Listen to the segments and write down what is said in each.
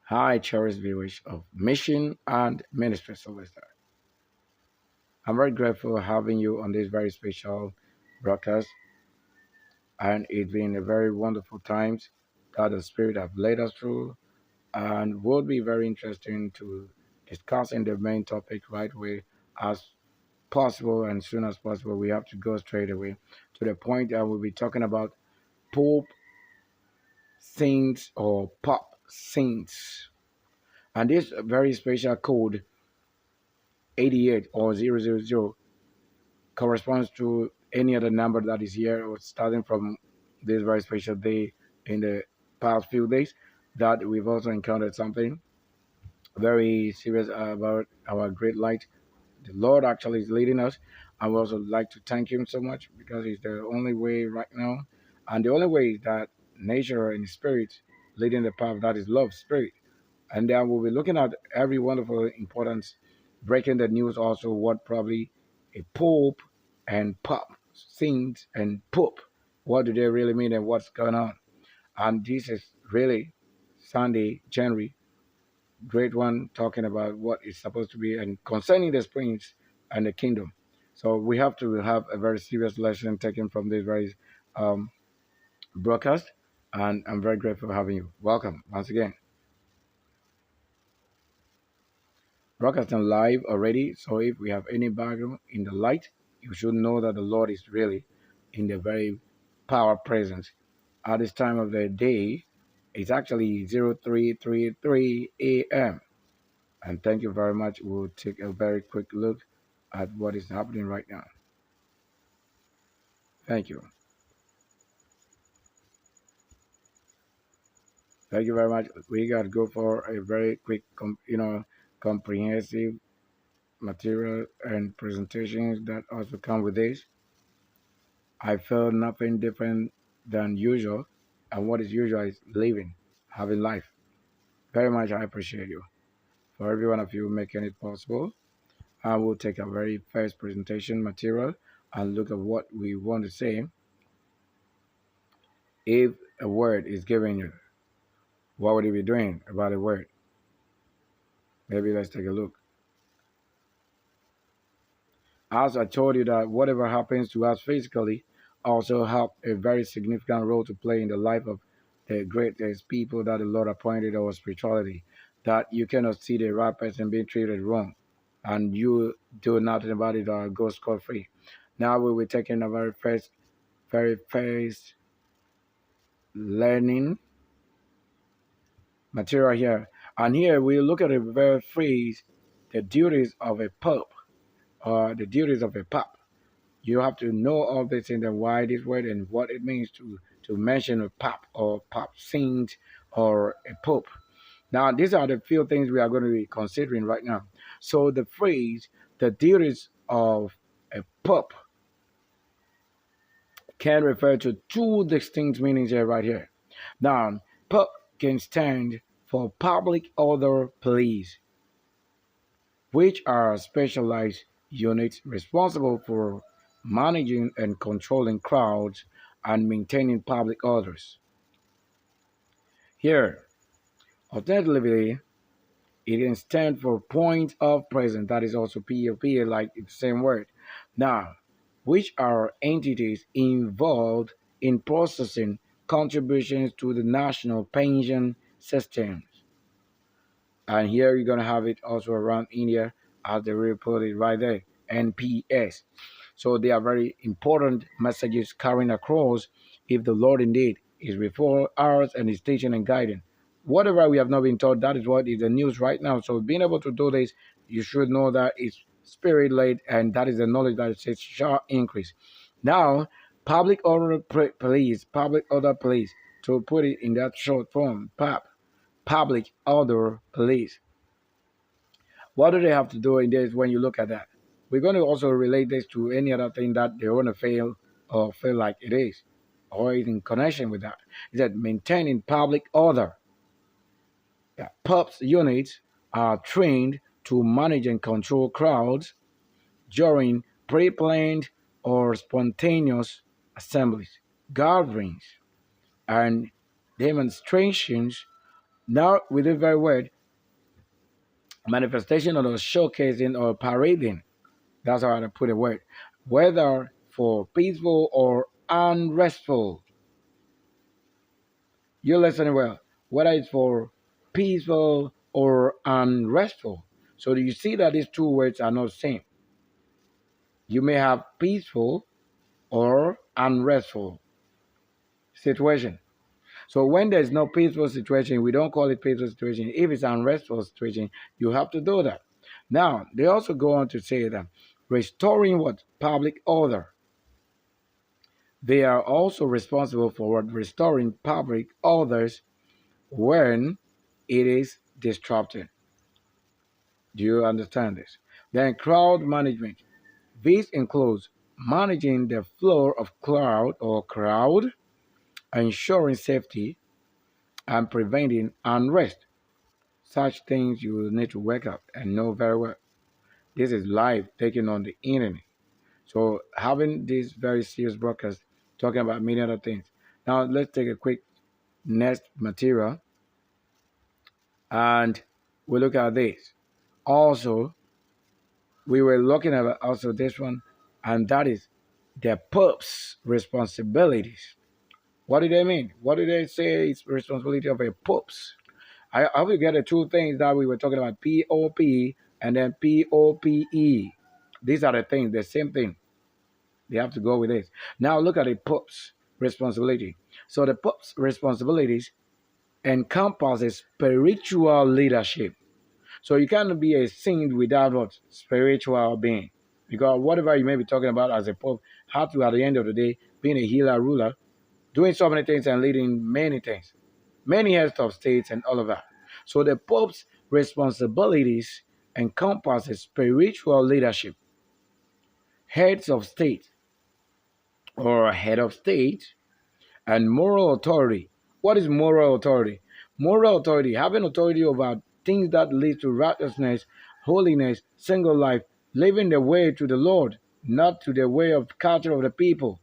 Hi, cherished viewers of Mission and Ministry Sylvester. I'm very grateful having you on this very special broadcast, and it's been a very wonderful times that the Spirit have led us through, and would be very interesting to discussing the main topic right away as possible and soon as possible. We have to go straight away to the point that we'll be talking about Pope saints or pop saints, and this very special code 88 or 000 corresponds to any other number that is here or starting from this very special day in the past few days that we've also encountered something very serious about our great light. The Lord actually is leading us. I would also like to thank him so much because it's the only way right now. And the only way is that nature and spirit leading the path that is love, spirit. And then we'll be looking at every wonderful importance, breaking the news also what probably a pope and pop, saint and pope. What do they really mean and what's going on? And this is really Sunday, January, great one talking about what is supposed to be and concerning the springs and the kingdom. So we have to have a very serious lesson taken from this very um, broadcast. And I'm very grateful for having you. Welcome once again. Broadcasting live already. So if we have any background in the light, you should know that the Lord is really in the very power presence. At this time of the day, it's actually 0333 a.m. And thank you very much. We'll take a very quick look at what is happening right now. Thank you. Thank you very much. We got to go for a very quick, comprehensive material and presentations that also come with this. I felt nothing different than usual, and what is usual is living, having life. Very much I appreciate you. For every one of you making it possible, I will take a very first presentation material and look at what we want to say. If a word is given you, what would you be doing about a word? Maybe let's take a look. As I told you that whatever happens to us physically also have a very significant role to play in the life of the greatest people that the Lord appointed our spirituality. That you cannot see the right person being treated wrong and you do nothing about it or go scot free. Now we will be taking a very first learning material here. And here we look at the very phrase, the duties of a pope or the duties of a pope. You have to know all this and then why this word and what it means to mention a pop or pop saint or a pope. Now, these are the few things we are going to be considering right now. So the phrase, the duties of a pope, can refer to two distinct meanings here right here. Now, pope can stand for public order police, which are specialized units responsible for managing and controlling crowds and maintaining public orders. Here, alternatively, it can stand for point of presence, that is also POP, like it's the same word. Now, which are entities involved in processing contributions to the national pension systems. And here you're going to have it also around India as they really put it right there, NPS. So they are very important messages carrying across if the Lord indeed is before us and is teaching and guiding. Whatever we have not been taught, that is what is the news right now. So being able to do this, you should know that it's spirit led and that is the knowledge that it says shall increase. Now, public order police, to put it in that short form, PAP, public order police. What do they have to do in this when you look at that? We're going to also relate this to any other thing that they want to fail or feel like it is, or is in connection with that. Is that maintaining public order? Yeah. PUPS units are trained to manage and control crowds during pre-planned or spontaneous assemblies, gatherings, and demonstrations Now, with this very word, manifestation or showcasing or parading, that's how I put the word, whether for peaceful or unrestful. You're listening well. Whether it's for peaceful or unrestful. So do you see that these two words are not the same? You may have peaceful or unrestful situation. So when there's no peaceful situation, we don't call it peaceful situation. If it's unrestful situation, you have to do that. Now, they also go on to say that restoring what? Public order. They are also responsible for what? Restoring public orders when it is disrupted. Do you understand this? Then crowd management. This includes managing the flow of crowd, ensuring safety, and preventing unrest. Such things you will need to wake up and know very well. This is live taken on the internet. So having this very serious broadcast talking about many other things. Now let's take a quick next material and we look at this. Also, we were looking at also this one, and that is the Pope's responsibilities. What do they mean? What do they say is responsibility of a Pope's? I will get the two things that we were talking about, P-O-P and then P-O-P-E. These are the things, the same thing. They have to go with this. Now look at the Pope's responsibility. So the Pope's responsibilities encompasses spiritual leadership. So you can't be a saint without what? Spiritual being. Because whatever you may be talking about as a Pope, have to at the end of the day, being a healer, ruler, doing so many things and leading many things, many heads of states and all of that. So the Pope's responsibilities encompasses spiritual leadership, heads of state or head of state, and moral authority. What is moral authority? Moral authority, having authority over things that lead to righteousness, holiness, single life, living the way to the Lord, not to the way of culture of the people.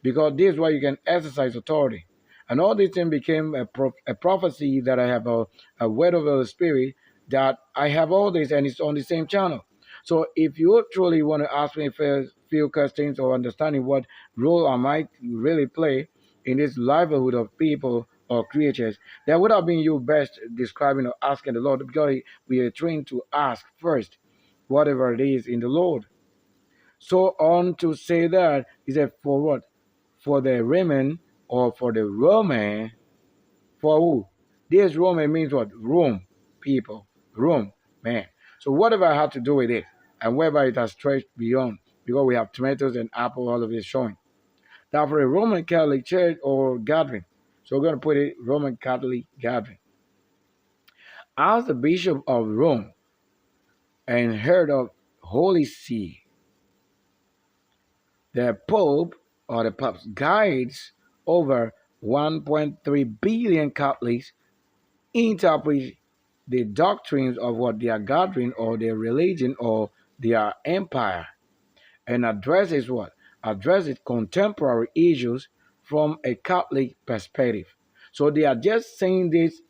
Because this is why you can exercise authority. And all these things became a prophecy that I have a word of the Spirit that I have all this and it's on the same channel. So if you truly want to ask me for few questions or understanding what role I might really play in this livelihood of people or creatures, that would have been you best describing or asking the Lord, because we are trained to ask first whatever it is in the Lord. So on to say that, he said, for what? For the Roman or for the Roman, for who? This Roman means what? Rome, people, Rome, man. So whatever I have to do with it, and wherever it has stretched beyond, because we have tomatoes and apple, all of it showing. Now for a Roman Catholic church or gathering, so we're going to put it Roman Catholic gathering. As the Bishop of Rome and head of Holy See, the Pope or the Pope's guides over 1.3 billion Catholics interpret the doctrines of what they are gathering or their religion or their empire and addresses what? Addresses contemporary issues from a Catholic perspective. So they are just saying this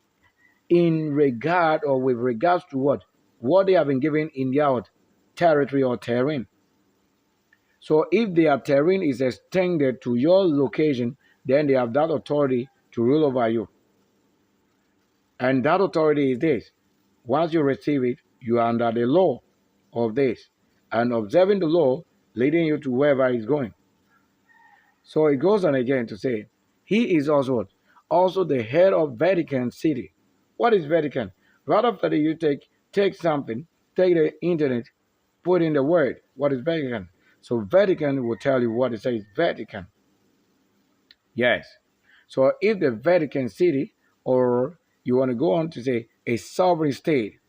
in regard or with regards to what? What they have been given in their what? Territory or terrain. So if their terrain is extended to your location, then they have that authority to rule over you. And that authority is this. Once you receive it, you are under the law of this. And observing the law, leading you to wherever it's going. So it goes on again to say, he is also what? Also the head of Vatican City. What is Vatican? Right after you take something, take the internet, put in the word. What is Vatican? So Vatican will tell you what it says Vatican. Yes. So if the Vatican City, or you want to go on to say a sovereign state,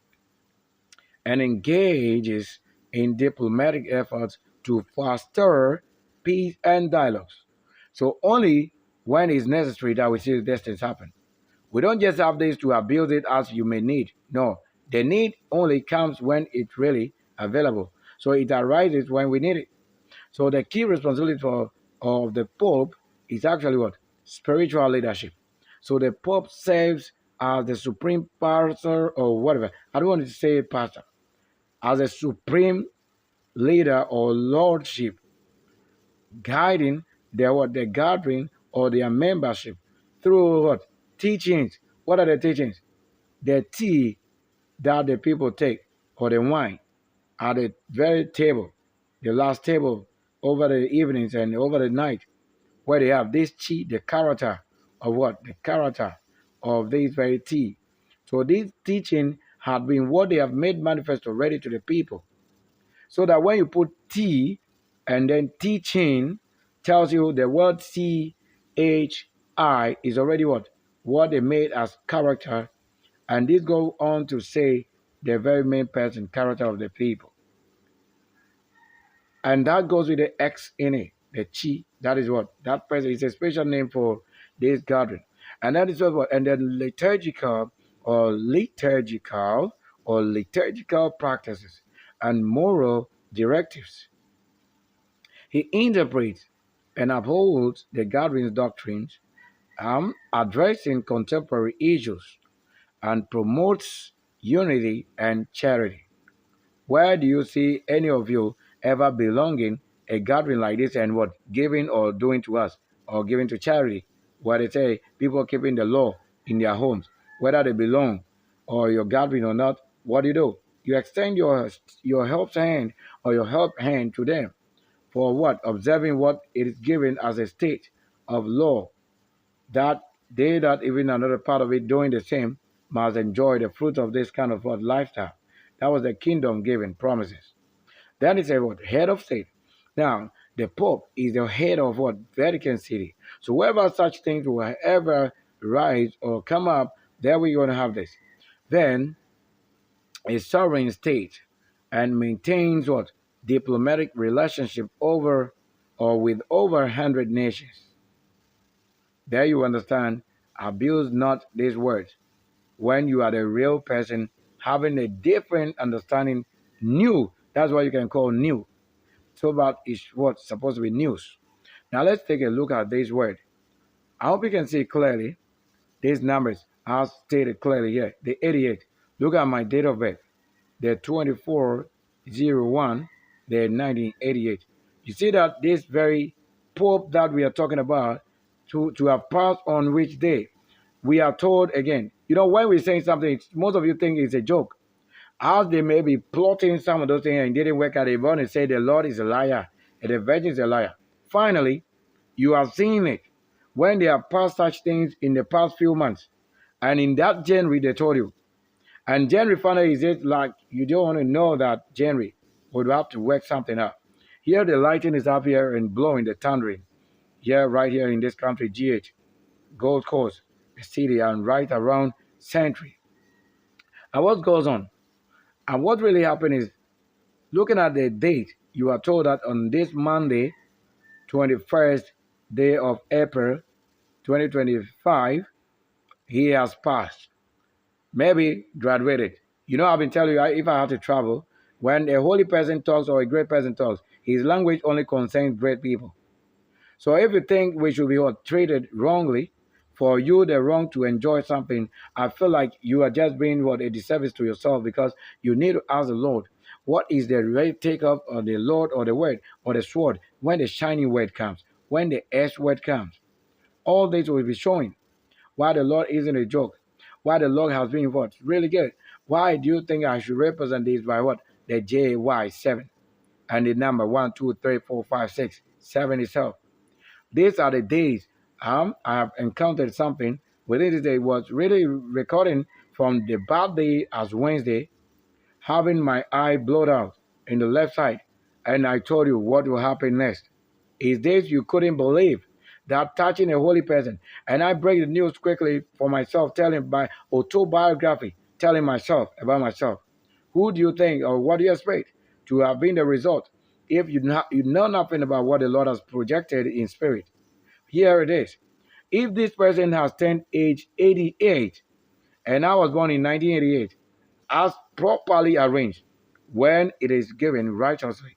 and engages in diplomatic efforts to foster peace and dialogues. So only when it's necessary that we see these things happen. We don't just have this to abuse it as you may need. No, the need only comes when it's really available. So it arises when we need it. So the key responsibility of the Pope is actually what? Spiritual leadership. So the Pope serves as the supreme pastor or whatever. I don't want to say pastor, as a supreme leader or lordship, guiding their gathering or their membership through what? Teachings. What are the teachings? The tea that the people take or the wine at the very table, the last table over the evenings and over the night, where they have this tea, the character of what? The character of this very tea. So this teaching had been what they have made manifest already to the people. So that when you put T and then teaching tells you the word CHI is already what? What they made as character. And this go on to say the very main person, character of the people. And that goes with the X in it, the chi. That is what? That person is a special name for this gathering. And that is what? And then liturgical practices and moral directives. He interprets and upholds the gathering's doctrines, addressing contemporary issues, and promotes unity and charity. Where do you see any of you ever belonging a gathering like this and what giving or doing to us or giving to charity? Where they say people keeping the law in their homes, whether they belong or you're gathering or not, what do you do? You extend your help hand or your help hand to them for what? Observing what it is given as a state of law, that they that even another part of it doing the same must enjoy the fruit of this kind of what lifestyle. That was the kingdom given promises. That is a what? Head of state. Now, the Pope is the head of what? Vatican City. So wherever such things will ever rise or come up, there we're going to have this. Then a sovereign state and maintains what? Diplomatic relationship over or with over 100 nations. There you understand, abuse not these words. When you are the real person having a different understanding, new, that's what you can call new. So that is what's supposed to be news. Now let's take a look at this word. I hope you can see clearly these numbers are stated clearly here. The 88. Look at my date of birth. The 2401, the 1988. You see that this very Pope that we are talking about to have passed on which day? We are told again, when we're saying something, most of you think it's a joke. As they may be plotting some of those things and didn't work out, they want to say the Lord is a liar and the virgin is a liar. Finally, you have seen it when they have passed such things in the past few months. And in that January, they told you. And January finally is it like you don't want to know that January would have to work something out. Here the lightning is up here and blowing the thundering. Here, right here in this country, GH, Gold Coast, the city, and right around Century. And what goes on? And what really happened is, looking at the date, you are told that on this Monday, 21st day of April, 2025, he has passed. Maybe graduated. I've been telling you, if I have to travel, when a holy person talks or a great person talks, his language only concerns great people. So if you think we should be treated wrongly, for you the wrong to enjoy something, I feel like you are just being a disservice to yourself, because you need to ask the Lord, what is the right take up of the Lord or the word or the sword when the shining word comes, when the S word comes. All this will be showing why the Lord isn't a joke, why the Lord has been really good. Why do you think I should represent this by what? The JY7 and the number 1, 2, 3, 4, 5, 6, 7 itself. These are the days I have encountered something within this day. Was really recording from the bad day as Wednesday, having my eye blowed out in the left side. And I told you what will happen next. Is this you couldn't believe that touching a holy person. And I break the news quickly for myself, telling my autobiography, telling myself about myself. Who do you think or what do you expect to have been the result if you know nothing about what the Lord has projected in spirit? Here it is. If this person has turned age 88 and I was born in 1988, as properly arranged, when it is given righteously.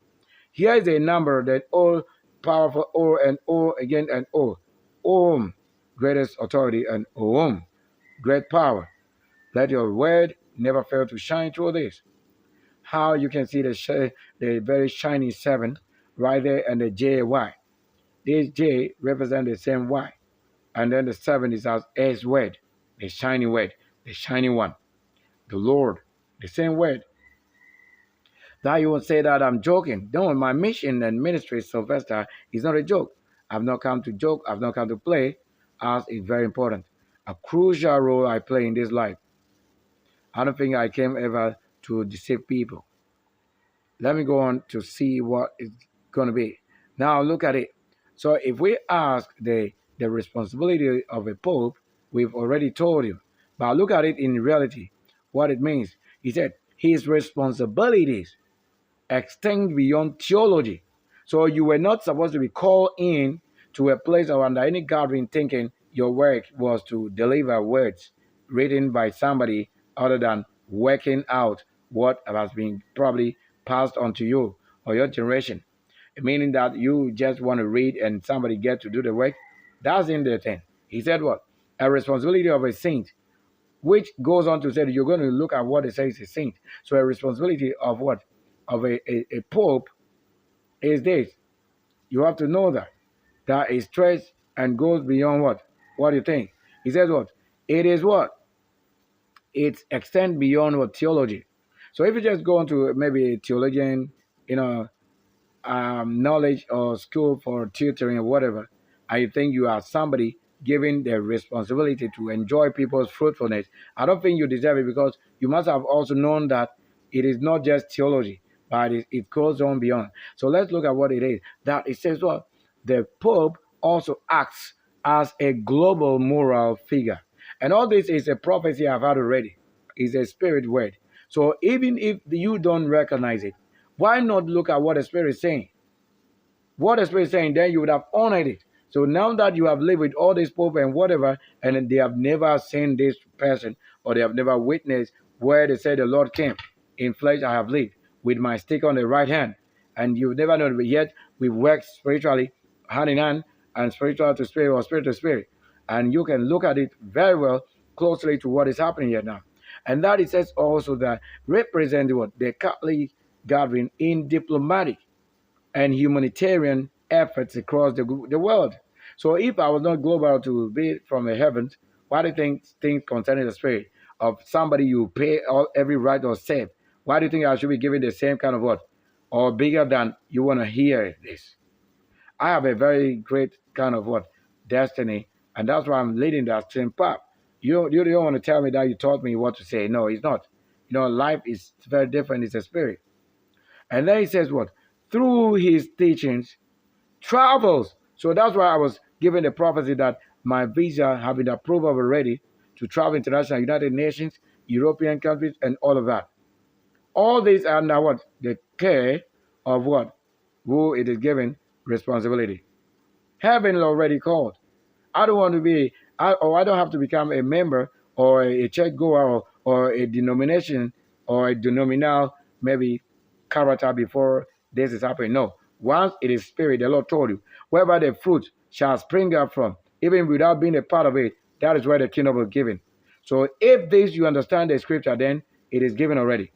Here is a number that all powerful, O and O again and O. Om, greatest authority, and Om, great power. Let your word never fail to shine through this. How you can see the very shiny seven right there and the JY. This J represents the same Y. And then the seven is as His word, the shiny one, the Lord, the same word. Now you won't say that I'm joking. No, my mission and ministry, Sylvester, is not a joke. I've not come to joke. I've not come to play. As is very important. A crucial role I play in this life. I don't think I came ever to deceive people. Let me go on to see what it's going to be. Now look at it. So if we ask the responsibility of a pope, we've already told you. But look at it in reality, what it means. He said his responsibilities extend beyond theology. So you were not supposed to be called in to a place or under any gathering thinking your work was to deliver words written by somebody other than working out what has been probably passed on to you or your generation. Meaning that you just want to read and somebody get to do the work. That's in the thing. He said what? A responsibility of a saint, which goes on to say that you're going to look at what it says a saint. So a responsibility of what? Of a pope is this. You have to know that it stretches and goes beyond what? What do you think? He says what? It is what? It extends beyond what? Theology. So if you just go into maybe a theologian, you know, knowledge or school for tutoring or whatever, I think you are somebody given the responsibility to enjoy people's fruitfulness. I don't think you deserve it because you must have also known that it is not just theology, but it goes on beyond. So let's look at what it is. That it says what? The Pope also acts as a global moral figure. And all this is a prophecy I've had already. It's a spirit word. So even if you don't recognize it, why not look at what the Spirit is saying? What the Spirit is saying, then you would have honored it. So now that you have lived with all this pope and whatever, and they have never seen this person or they have never witnessed where they say the Lord came, in flesh I have lived, with my stick on the right hand. And you've never known, but yet we work spiritually, hand in hand, and spiritual to spirit or spirit to spirit. And you can look at it very well closely to what is happening here now. And that it says also that represent what? The Catholic gathering in diplomatic and humanitarian efforts across the world. So if I was not global to be from the heavens, why do you think things concerning the spirit of somebody you pay all every right or save? Why do you think I should be given the same kind of what? Or bigger than you want to hear this? I have a very great kind of what? Destiny. And that's why I'm leading that same path. You don't want to tell me that you taught me what to say. No, it's not. You know, life is very different. It's a spirit. And then he says what? Through his teachings, travels. So that's why I was given the prophecy that my visa have been approved already to travel international, United Nations, European countries, and all of that. All these are now what? The care of what? Who it is given responsibility. Heaven already called. I don't want to be, I don't have to become a member or a church goer or a denomination or a denominal maybe character before this is happening. No. Once it is spirit, the Lord told you, wherever the fruit shall spring up from, even without being a part of it, that is where the kingdom is given. So if this you understand the scripture, then it is given already.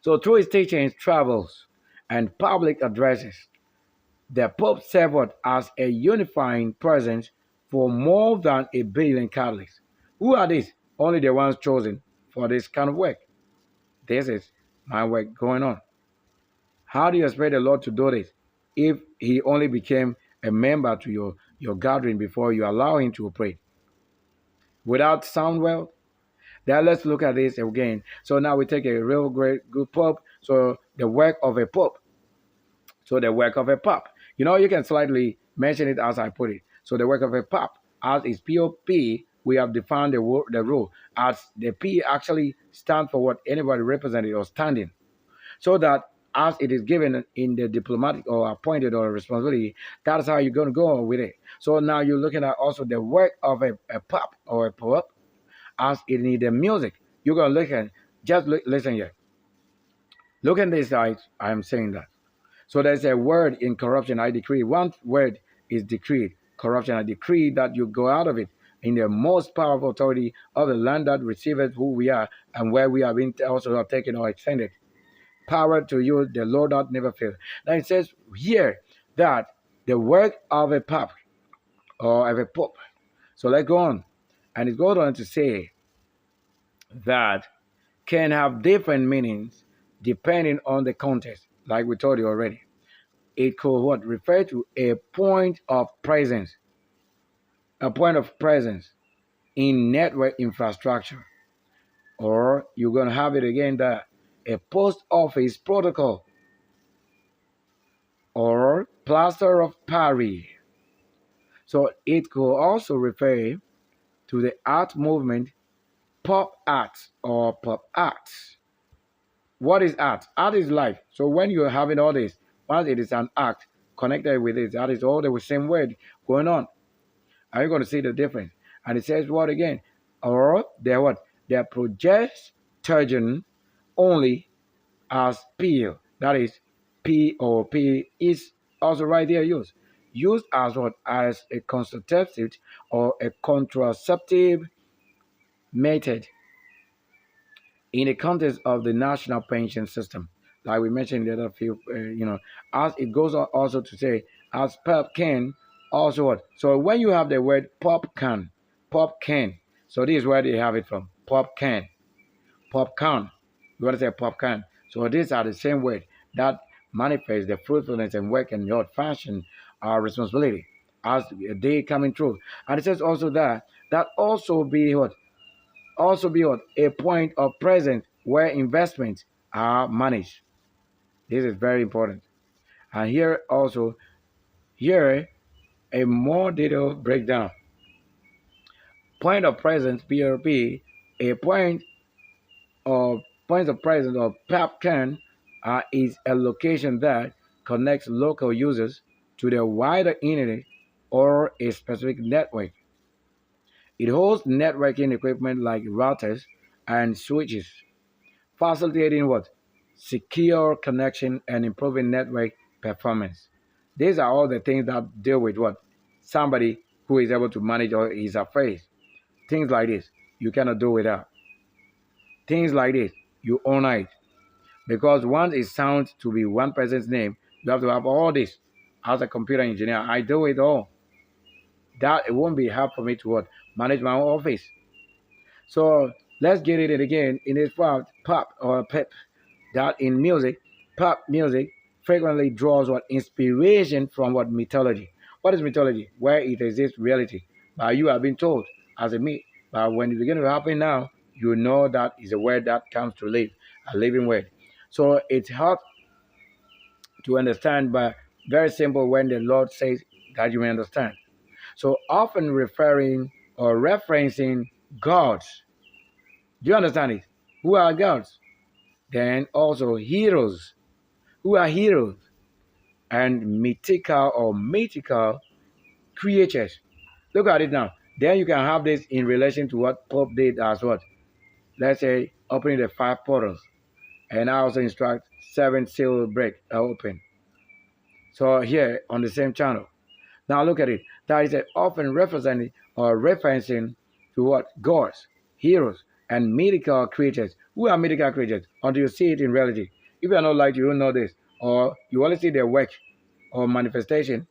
So through his teachings, travels, and public addresses, the Pope served as a unifying presence for more than 1 billion Catholics. Who are these? Only the ones chosen for this kind of work. This is my work going on. How do you expect the Lord to do this if he only became a member to your gathering before you allow him to operate? Without sound well? Then let's look at this again. So now we take a real great good pope. So the work of a pope. So the work of a pop. You know, you can slightly mention it as I put it. So the work of a pop, as is POP, we have defined the rule as the P actually stands for what anybody represented or standing. So that as it is given in the diplomatic or appointed or responsibility, that's how you're going to go with it. So now you're looking at also the work of a pop or a poet as it in the music. You're going to look at, just listen here. Look at this, I am saying that. So there's a word in corruption I decree. One word is decreed. Corruption I decree that you go out of it in the most powerful authority of the land that receiveth who we are and where we have been also taken or extended. Power to you, the Lord that never fails. Now it says here that the work of a pope or of a pope. So let's go on. And it goes on to say that can have different meanings depending on the context, like we told you already. It could what refer to a point of presence in network infrastructure, or you're gonna have it again that a post office protocol or plaster of Paris. So it could also refer to the art movement, pop art or pop art. What is art? Art is life. So when you're having all this, once it is an act connected with it, that is all the same word going on. Are you going to see the difference? And it says what again? Or they're what? They're progesterone only as pill. That is P or P is also right there used. Used as what? As a contraceptive or a contraceptive method in the context of the national pension system, like we mentioned the other few, as it goes on also to say, as pop can also what? So when you have the word pop can, so this is where they have it from, pop can. You want to say pop can. So these are the same word that manifest the fruitfulness and work and your fashion our responsibility as they coming through. And it says also that also be what a point of presence where investments are managed. This is very important. And here a more detailed breakdown. Point of presence (PRP), a point of presence or PAPCAN is a location that connects local users to the wider internet or a specific network. It holds networking equipment like routers and switches, facilitating what? Secure connection and improving network performance. These are all the things that deal with what? Somebody who is able to manage or is afraid. Things like this, you cannot do without. Things like this, you own it. Because once it sounds to be one person's name, you have to have all this. As a computer engineer, I do it all. That it won't be hard for me to what? Manage my own office. So let's get it again in this part, pop or pep. That in music, pop music frequently draws what inspiration from what mythology. What is mythology? Where it exists reality. But you have been told as a myth. But when it begins to happen now, you know that is a word that comes to live, a living word. So it's hard to understand, but very simple when the Lord says that you may understand. So often referring or referencing gods. Do you understand it? Who are gods? Then also heroes. Who are heroes? And mythical creatures. Look at it now. Then you can have this in relation to what Pope did as what? Let's say opening the five portals. And I also instruct seven seal break open. So here on the same channel. Now look at it. That is often representing or referencing to what? Gods, heroes, and mythical creatures. Who are mythical creatures? Until you see it in reality. If you are not like you will know this. Or you only see their work or manifestation,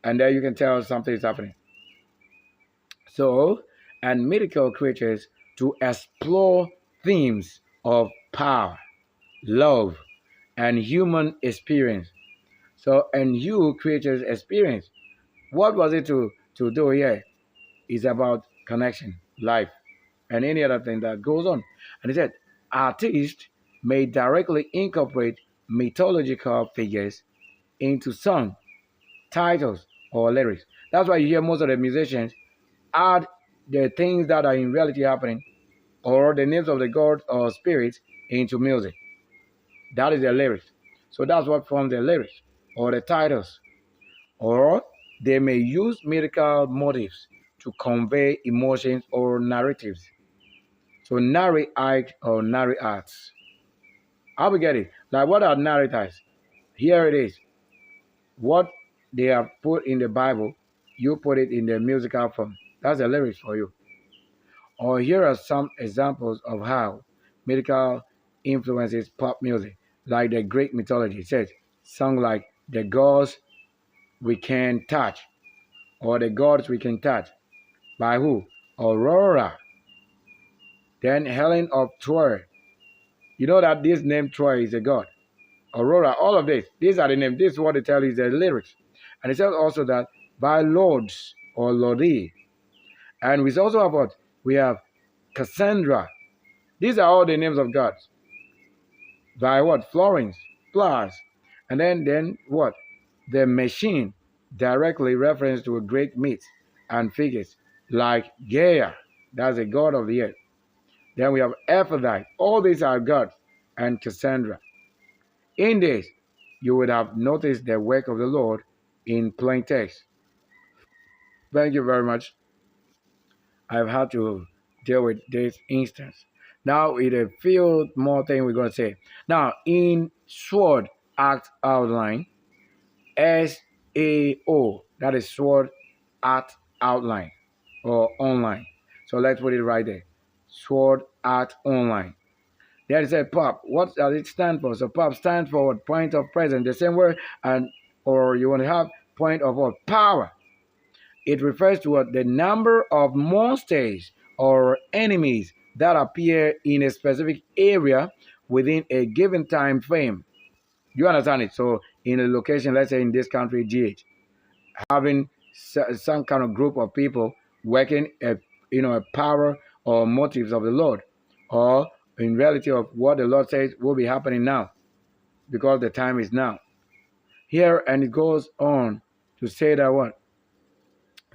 and then you can tell something is happening. So, and mythical creatures to explore themes of power, love, and human experience. So, and you creatures experience. What was it to do here? Is about connection, life, and any other thing that goes on. And he said, artists may directly incorporate mythological figures into song, titles, or lyrics. That's why you hear most of the musicians add the things that are in reality happening or the names of the gods or spirits into music. That is the lyrics. So that's what forms the lyrics or the titles. Or they may use mythical motifs to convey emotions or narratives. So narrate art or narrate arts. How we get it? Like what are narratives? Here it is. What they have put in the Bible, you put it in the musical form. That's the lyrics for you. Or here are some examples of how medical influences pop music, like the Greek mythology. It says, song like the gods we can touch, or the gods we can touch. By who? Aurora. Then Helen of Troy. You know that this name Troy is a god. Aurora, all of this. These are the names. This is what they tell you is the lyrics. And it says also that by lords or lordi. And we also have what? We have Cassandra. These are all the names of gods. By what? Florence, plus. And then what? The machine, directly reference to a Greek myth and figures like Gaia. That's a god of the earth. Then we have Aphrodite. All these are gods. And Cassandra. In this, you would have noticed the work of the Lord in plain text. Thank you very much. I've had to deal with this instance. Now, with a few more things we're going to say. Now, in SWORD Act Outline, SAO, that is SWORD Act Outline or online. So let's put it right there. SWORD Act Online. There is a POP. What does it stand for? So POP stands for point of presence, the same word, and or you want to have point of what? Power. It refers to the number of monsters or enemies that appear in a specific area within a given time frame. You understand it? So in a location, let's say in this country, GH, having some kind of group of people working a power or motives of the Lord, or in reality of what the Lord says will be happening now, because the time is now. Here, and it goes on to say that what?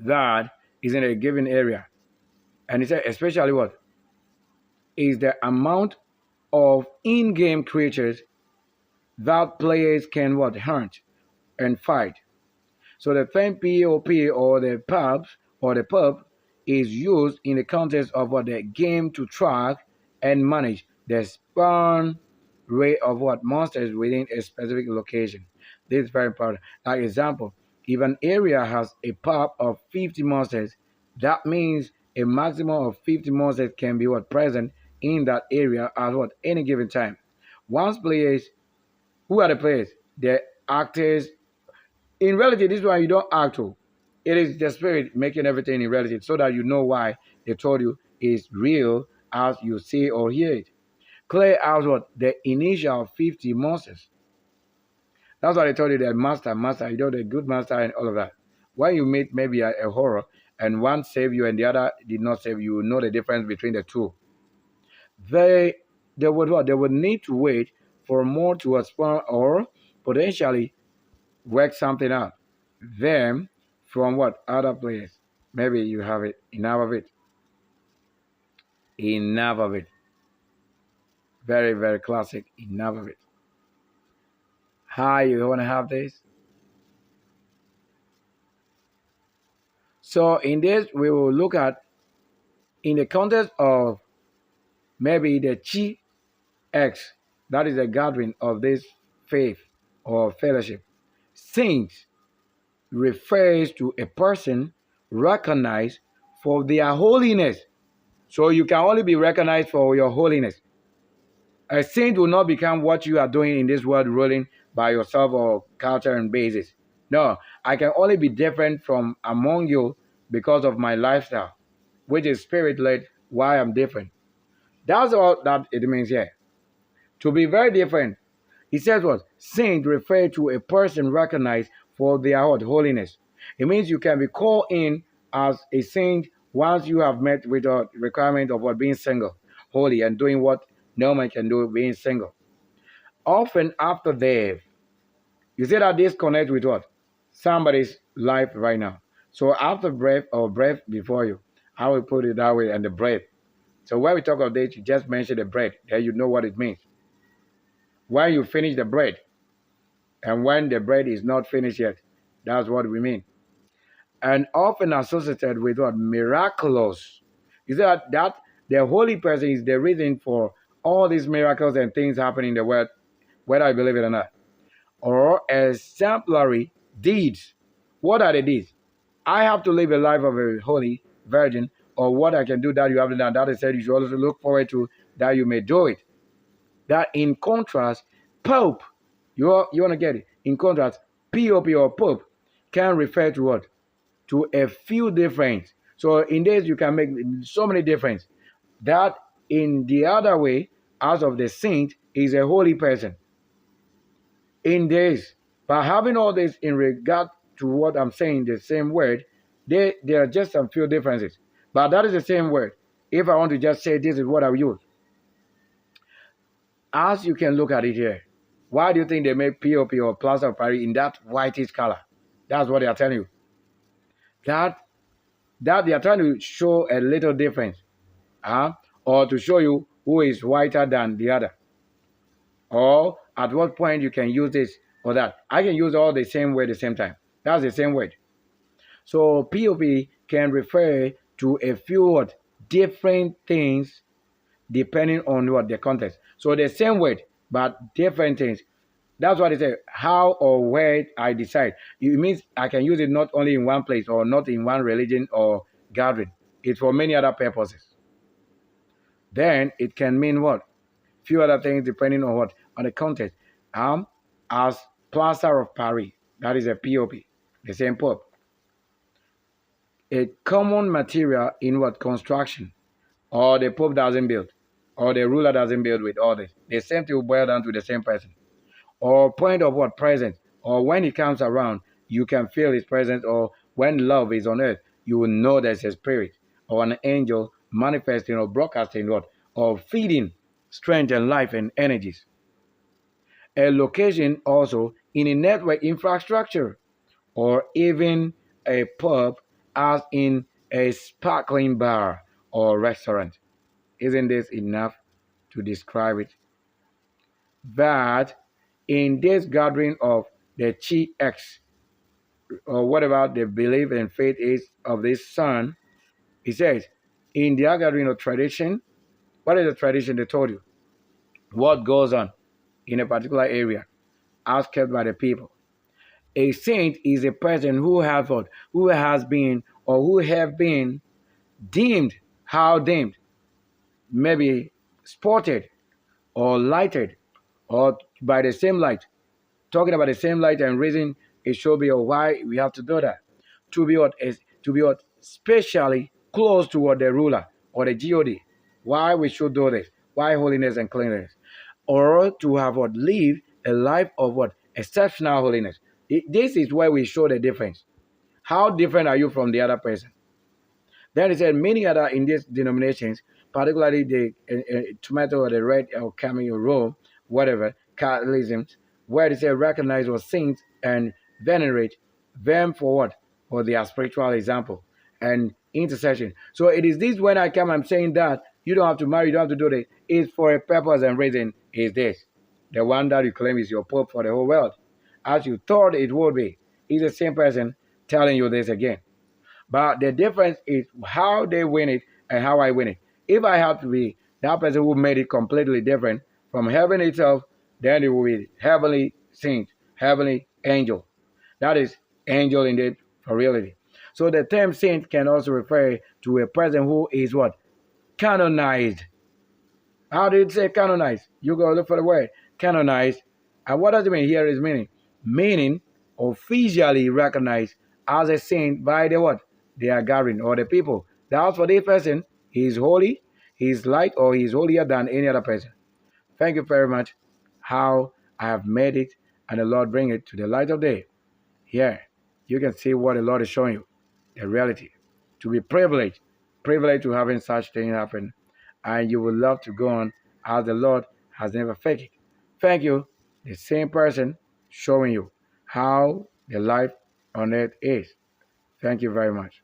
That is in a given area. And he said, especially what? Is the amount of in-game creatures that players can what? Hunt and fight. So the term POP or the pubs or the pub is used in the context of what the game to track and manage the spawn rate of what monsters within a specific location. This is very important. Like example, if an area has a pub of 50 monsters, that means a maximum of 50 monsters can be what present in that area at what any given time. Once players, who are the players? The actors. In reality, this is why you don't act to. It is the spirit making everything in reality so that you know why they told you is real as you see or hear it. Clear out what? The initial 50 monsters. That's why they told you that master, you know, the good master and all of that. When you meet maybe a horror and one saved you and the other did not save you, you know the difference between the two. They they would what? They would need to wait for more to spawn or potentially work something out. Them from what? Other players. Maybe you have it. Enough of it. Enough of it. Very, very classic. Enough of it. Hi, you want to have this? So in this, we will look at in the context of maybe the Chi X, that is the gathering of this faith or fellowship. Saints refers to a person recognized for their holiness. So you can only be recognized for your holiness. A saint will not become what you are doing in this world, ruling by yourself or culture and basis. No, I can only be different from among you because of my lifestyle, which is spirit led, why I'm different. That's all that it means here. To be very different, he says what? Saint refer to a person recognized for their what? Holiness. It means you can be called in as a saint once you have met with the requirement of what being single, holy, and doing what no man can do being single. Often after death, you see that this connects with what? Somebody's life right now. So after breath or breath before you, I will put it that way, and the breath. So when we talk of this, you just mention the bread, then you know what it means. When you finish the bread, and when the bread is not finished yet, that's what we mean. And often associated with what? Miraculous. You see that the holy person is the reason for all these miracles and things happening in the world, whether I believe it or not. Or exemplary deeds. What are the deeds? I have to live a life of a holy virgin, or what I can do that you haven't done. That is said, you should also look forward to that you may do it. That in contrast, Pope, you want to get it? In contrast, POP or Pope can refer to what? To a few different. So in this, you can make so many difference. That in the other way, as of the saint, is a holy person. In this, by having all this in regard to what I'm saying, the same word, there are just some few differences. But that is the same word. If I want to just say this is what I use, as you can look at it here, why do you think they make POP or plaster of Paris in that whitish color? That's what they are telling you. That that they are trying to show a little difference, or to show you who is whiter than the other, or at what point you can use this or that. I can use all the same word at the same time. That's the same word. So POP can refer to a few different things depending on what the context. So the same word, but different things. That's what it says. How or where I decide. It means I can use it not only in one place or not in one religion or gathering. It's for many other purposes. Then it can mean what? Few other things depending on what? On the context. As plaster of Paris. That is a POP. The same Pope. A common material in what? Construction. Or the Pope doesn't build. Or the ruler doesn't build with all this. The same thing will boil down to the same person. Or point of what? Presence. Or when he comes around, you can feel his presence. Or when love is on earth, you will know there's a spirit or an angel manifesting or broadcasting what? Or feeding strength and life and energies. A location also in a network infrastructure or even a pub, as in a sparkling bar or restaurant. Isn't this enough to describe it? That in this gathering of the Chi X, or whatever the belief and faith is of this son, he says, in their gathering of tradition, what is the tradition they told you? What goes on in a particular area as kept by the people. A saint is a person who has what, who has been or who have been deemed, how deemed, maybe spotted or lighted or by the same light, talking about the same light and reason it should be or why we have to do that. To be what is to be what spatially close to what the ruler or the God. Why we should do this? Why holiness and cleanliness? Or to have what live a life of what exceptional holiness. This is where we show the difference. How different are you from the other person? Then he said many other in these denominations, particularly the tomato or the red or camel roll, whatever, Catholicism, where they say recognize or saints and venerate them for what? For their spiritual example and intercession. So it is this when I come, I'm saying that you don't have to marry, you don't have to do this. It's for a purpose and reason is this. The one that you claim is your Pope for the whole world. As you thought it would be. He's the same person telling you this again. But the difference is how they win it and how I win it. If I have to be that person who made it completely different from heaven itself, then it will be heavenly saint, heavenly angel. That is angel indeed for reality. So the term saint can also refer to a person who is what? Canonized. How did it say canonized? You go look for the word canonized. And what does it mean? Here is meaning. Meaning officially recognized as a saint by the what? Their gathering or the people. That's for this person. He is holy, he is light, or he is holier than any other person. Thank you very much. How I have made it and the Lord bring it to the light of day. Here, you can see what the Lord is showing you, the reality. To be privileged, privileged to having such thing happen, and you will love to go on as the Lord has never faked it. Thank you, the same person showing you how the life on earth is. Thank you very much.